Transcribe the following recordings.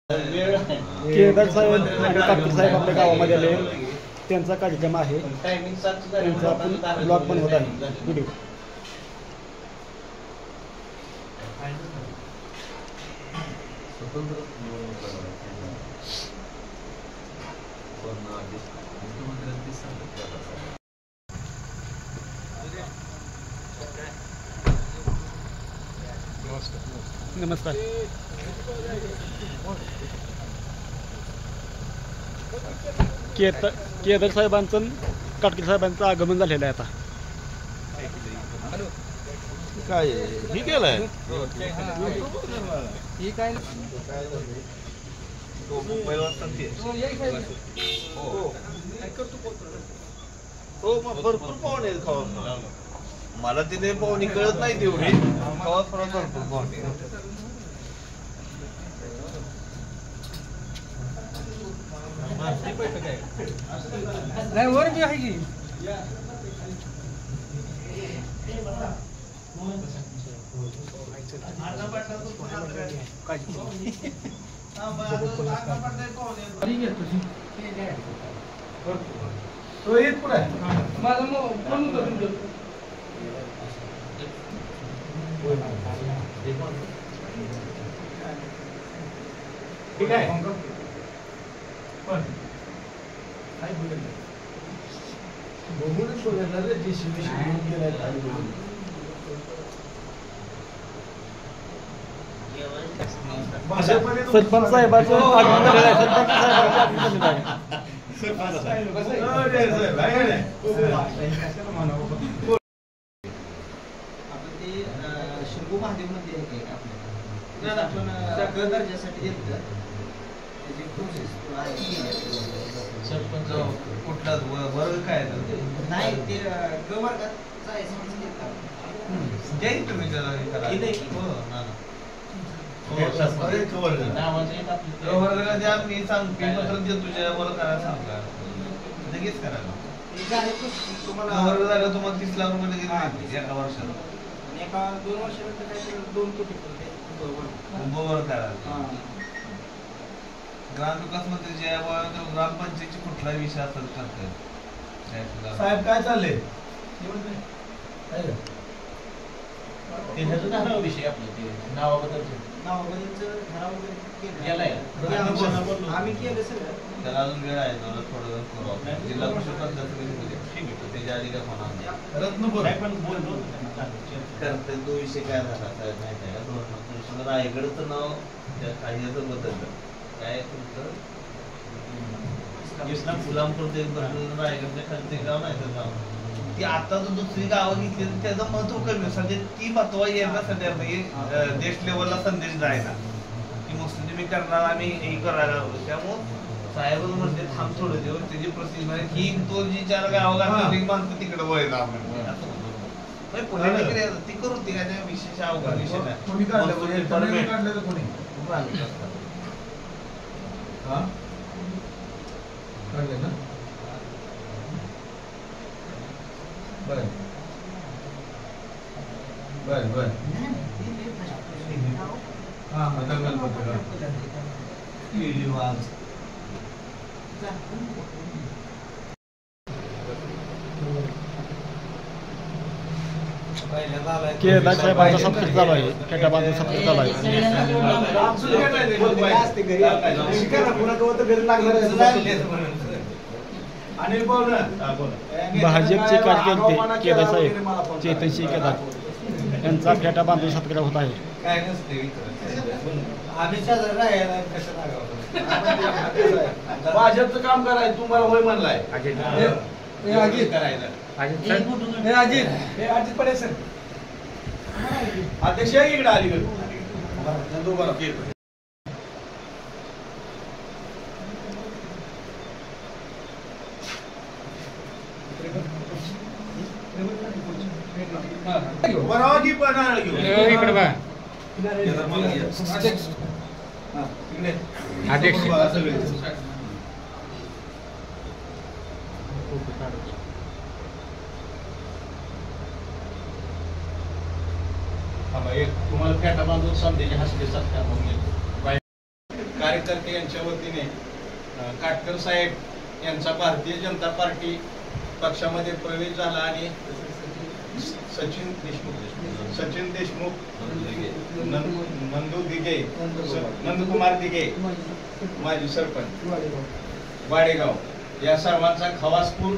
केदार साहेब आणि कापीर साहेब आपल्या गावामध्ये आले, त्यांचा कार्यक्रम आहे, त्यांचा आपण ब्लॉग बनवत आहे व्हिडिओ. नमस्कार. केदार साहेबांचं काटकीर साहेबांचं आगमन झालेलं आहे. आता काय ही केलंय ही काय हो मग भरपूर पाहुणे आहेत खावा. मला तिथे पाहुणे कळत नाही तेवढी खावा फरक भरपूर पाहुणे. नाही वर बी आहे की ठीक आहे. सरपंच साहेबांचं आगमन झालेलं आहे. सरपंच साहेबांचं आगमन शिरगो महादेव मध्ये आपण दर्जासाठी सरपंच कुठला वर्ग काय नाही ते ग वर्गात जायचं जाईल तुम्ही त्याला मी सांगतो तुझ्या वर करायला सांगा लगेच करायला तुम्हाला झालं तुम्हाला 30 लाख रुपये लगेच एका वर्षाला एका 2 वर्षानंतर काय 2 कोटी वर करायला. ग्रामविकास मंत्री जया ग्रामपंचायतीची कुठलाही विषय असेल करतात. साहेब काय चालले विषय आपलं नावाबद्दलचं ठराव वगैरे आम्ही केलं सगळं. त्याला अजून वेळ आहे थोडं करू आपण. जिल्हा परिषद त्याच्या आधी काय होणार रत्नपूर करते तो विषय काय झाला साहेब माहिती आहे का. रायगडचं नाव त्या काही बदललं काय तुमचं इस्लामपूर ते रायगडच्या खालचे गाव नाही तर गाव ती आता जो दुसरी गावं घेतली त्याचं महत्व कमी. सध्या ती महत्व यायला सध्या देश लेवलला संदेश जायला की मुस्लिमी करणार आम्ही हे करायला. त्यामुळं साहेब म्हणते थांब थोडं दिवस त्याची प्रसिद्धी ही तो जी 4 गावं घातली माणसं तिकडे वळला पुणे ती करू ती काय विशेष अवघड विषय नाही. काढले ना बर बर बर हा केदार साहेबांचा सत्कार चालू आहे. खेटाबांचा सत्कार चालू आहे. भाजपचे कार्यकर्ते केदार साहेब चेतनसिंह केदार यांचा फेटा बांधून सत्कार होत आहे. भाजपचं काम करायचं तुम्हाला होय म्हणलाय अजित पडे सर अध्यक्ष इकडे अलीगड तुम्हाला फेटा बांधून संदेश हसले सत्कार कार्यकर्ते यांच्या वतीने काटकर साहेब यांचा भारतीय जनता पार्टी पक्षामध्ये प्रवेश झाला आणि सचिन देशमुख नंदू दिघे नंदकुमार दिघे माजी सरपंच वाडेगाव या सर्वांचा खवासपूर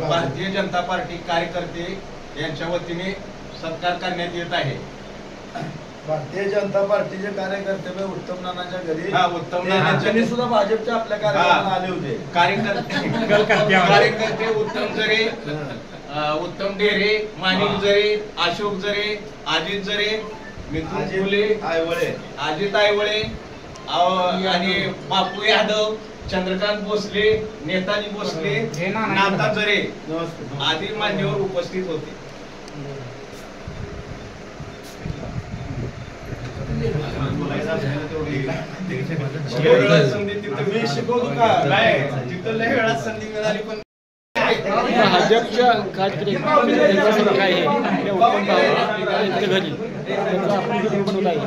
भारतीय जनता पार्टी कार्यकर्ते यांच्या वतीने सत्कार करण्यात येत आहे. भारतीय जनता पार्टीचे कार्यकर्ते उत्तम नानाच्या घरी उत्तम नानांनी सुद्धा भाजपच्या आपल्या कार्यक्रमाला आले होते. कार्यकर्ते उत्तम जरे, उत्तम डेरे, माणिक जरे, अशोक जरे, अजित जरे, मिथुन फुले, अजित आयवळे आणि बापू यादव, चंद्रकांत भोसले, नेताजी भोसले, नाथा जरे आदी मान्यवर उपस्थित होते. मी शिकवतो का नाही तिथं लय वेळा संधी मिळाली पण भाजपच्या कार्यकर्त्यांचं काय आहे ते उत्तम यांच्या घरी त्याचा आपण पण होत आहे.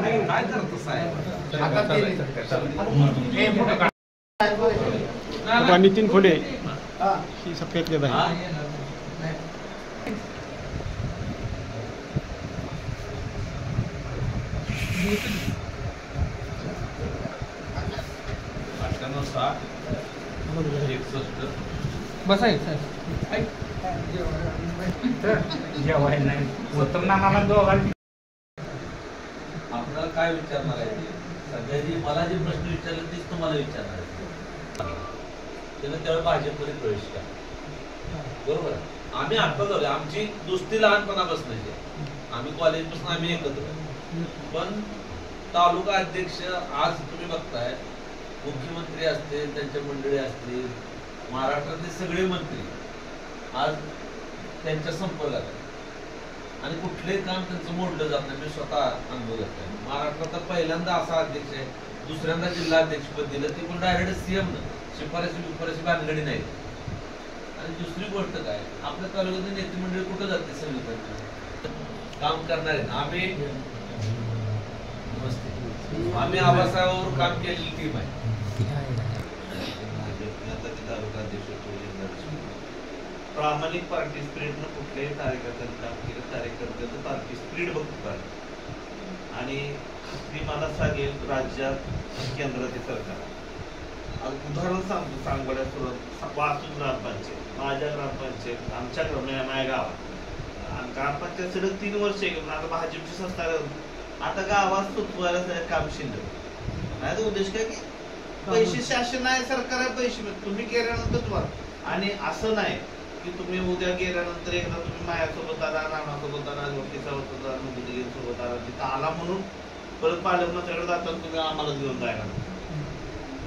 आता नितीन खोडे ही सत्कार केली आहे. आपल्याला काय विचारणार आहे सध्या जी मला जे प्रश्न विचारले तेच तुम्हाला विचारणार आहे. त्यानं त्यावेळी भाजपमध्ये प्रवेश केला बरोबर. आम्ही आता झालो आमची दोस्ती लहानपणापासून आम्ही कॉलेजपासून आम्ही एकत्र पण तालुका अध्यक्ष आज तुम्ही बघताय मुख्यमंत्री असतील त्यांच्या मंडळी असतील महाराष्ट्रातले सगळे मंत्री आज त्यांच्या संपर्कात आणि कुठलेही काम त्यांचं मोडलं जात नाही. मी स्वतः अनुभव घेतलाय. महाराष्ट्रात पहिल्यांदा असा अध्यक्ष आहे दुसऱ्यांदा जिल्हा अध्यक्षपद दिलं ते पण डायरेक्ट सीएम शिफारशी भानगडी नाही. आणि दुसरी गोष्ट काय आपल्या तालुक्यातील नेते मंडळी कुठं जाते सगळीकडे काम करणारे. आम्ही आबासाहेबांवर काम केलेली टीम आहे. प्रामाणिक पार्टी स्पिरिटनं कुठल्याही कार्यकर्त्यांनी काम केलं कार्यकर्त्याचं पार्टी स्पिरिट बघतो आणि ती मला सांगेल राज्यात केंद्रातील सरकार उदाहरण सांगतो सांगोड्या सुरत वाहतूक ग्रामपंचायत माझ्या ग्रामपंचायत आमच्या माझ्या गावात ग्रामपंचायत सलग 3 वर्ष आता भाजपची संस्था आता गावात सुचवायला सगळं काम शिल्लक नाही तर उद्देश काय की पैसे शासन आहे सरकार आहे पैसे तुम्ही गेल्यानंतर तुम्हाला आणि असं नाही की तुम्ही उद्या गेल्यानंतर एकदा तुम्ही माझ्यासोबत आला नानासोबत आला जोडीसोबत आला सोबत आला तिथं आला म्हणून परत पालकमंत्र्याकडे जाताना तुम्ही आम्हाला घेऊन जायला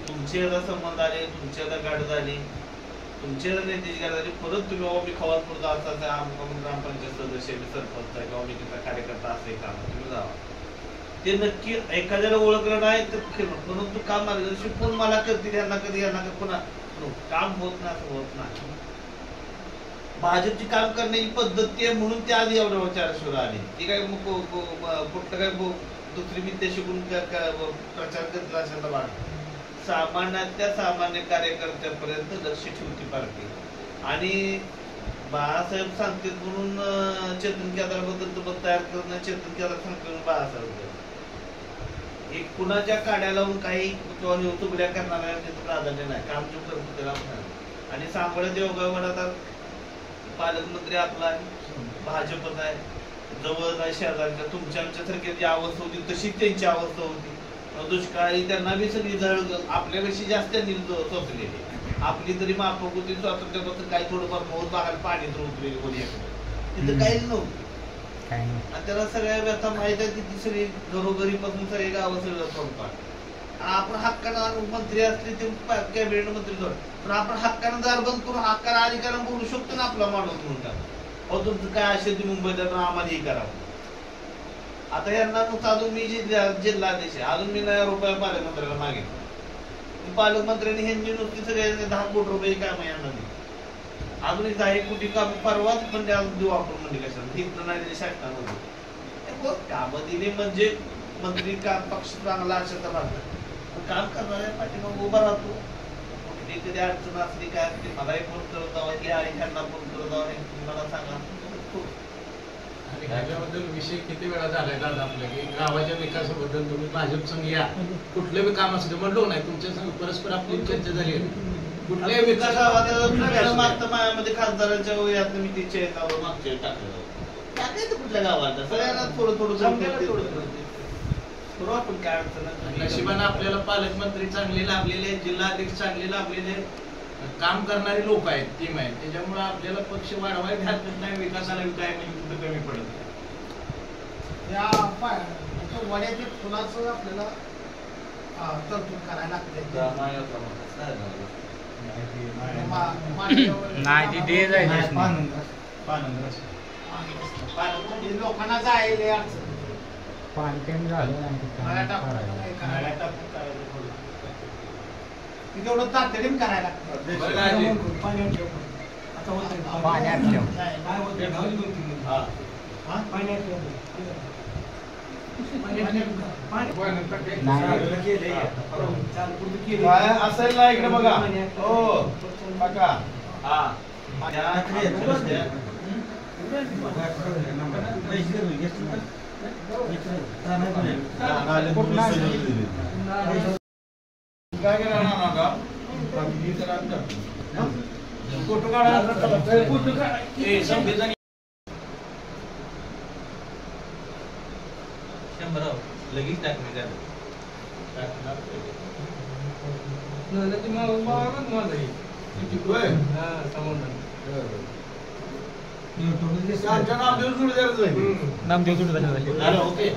तुमची आता संबंध आले तुमची आता गाठ झाली तुमची आता नेत्याची गाठ झाली परत तुम्ही बाबा मी खवासपूर जाता ग्रामपंचायत सदस्य मी सरपंच आहे किंवा मी तिथला कार्यकर्ता असे काम तुम्ही जावा ते नक्की एखाद्याला ओळखलं नाही तर परंतु काम मार्गदर्शन कोण मला करतील यांना कधी पुन्हा काम होत नाही. भाजपची काम करण्याची पद्धती आहे म्हणून ते आधी एवढ्या चारशेवर आले. ती काय कुठलं काय दुसरी विद्या शिकून प्रचार करत असेल तर सामान्यातल्या सामान्य कार्यकर्त्यापर्यंत लक्ष ठेवती पार्टी आणि बाळासाहेब सांगतात म्हणून चेतन केदारबद्दल मत तयार करणं चेतन केदार सांगतो म्हणून बाळासाहेब एक कुणाच्या काड्या लावून काही किंवा तुकड्या करणाऱ्या प्राधान्य नाही काम जो करतो त्याला आणि सांगोळ्या देवगाव आता पालकमंत्री आपला आहे भाजपच आहे जवळ आहे शेजारच्या तुमच्या आमच्यासारखी जी अवस्था होती तशीच त्यांची अवस्था होती. दुष्काळी त्यांना बी सगळी जळ आपल्यापेक्षा जास्त त्यांनी सोचलेली आपली तरी माफक होती स्वातंत्र्यापासून काही थोडंफार बहुत भागात पाणी तर उतरली कोणी तिथं काहीच नव्हतं आणि त्याला सगळ्या व्यथा माहित आहे की सगळी घरोघरी पासून सगळे गावं सगळं सोडतात. आपण हक्कानं मंत्री असले ते कॅबिनेट मंत्री पण आपण हक्कानं दार बंद करून हक्कानं अधिकारानं बोलू शकतो ना आपला माणूस म्हणतात अहो तुमचं काय असेल तुम्ही मुंबईत आम्हाला हे करावं. आता यांना अजून मी जिल्हाधीश आहे अजून मी रुपया पालकमंत्र्याला मागितलं पालकमंत्र्यांनी ह्यांची नुसती सगळे 10 कोटी रुपये काम यांना दिली अजून 10 कोटी काम परवाच म्हणजे अजून देऊ आपण म्हणजे कशाला तिथं नाही शासनामध्ये कामं दिली म्हणजे मंत्री काम पक्ष चांगला असेल तर काम करणाऱ्या पाठीमागे उभा राहतो. कुठली कधी अडचण असली काय असते मलाही फोन करत जावा की आणि ह्यांना फोन करत जावा हे तुम्ही मला सांगा. आणि ह्याच्याबद्दल विषय किती वेळा झालाय दादा आपल्या की गावाच्या विकासाबद्दल तुम्ही भाजप संघ या कुठलं बी काम असतं म्हणलो नाही तुमच्या संघ परस्पर आपली चर्चा झाली कुठल्याही विकासामध्ये मागच्या मायामध्ये खासदारांच्या यात मी ते चेन मागच्या टाकलं टाकायचं कुठल्या गावात सगळ्यांना थोडं थोडं थोडं आपण काय अडचण. नशिबानं आपल्याला पालकमंत्री चांगले लाभलेले आहेत, जिल्हाध्यक्ष चांगले लाभलेले आहेत, काम करणारे लोक आहेत, टीम आहेत, त्याच्यामुळे आपल्याला पक्ष वाढवायला हरकत नाही. विकासाला काय म्हणजे कुठं कमी पडत या वड्याच्या फुलाचं आपल्याला तरतूद करायला लागते. नाही ती दे जायची लोकांना जायला अडचण पाणी कमी झालं तेवढं तातडीने करायला लागतं. काय असेल ना इकडे बघा हो काका काय करणार फोटो काढा लगेच टाकणे आमच्या नामदेव जुळदार नामदेव जुळदार ओके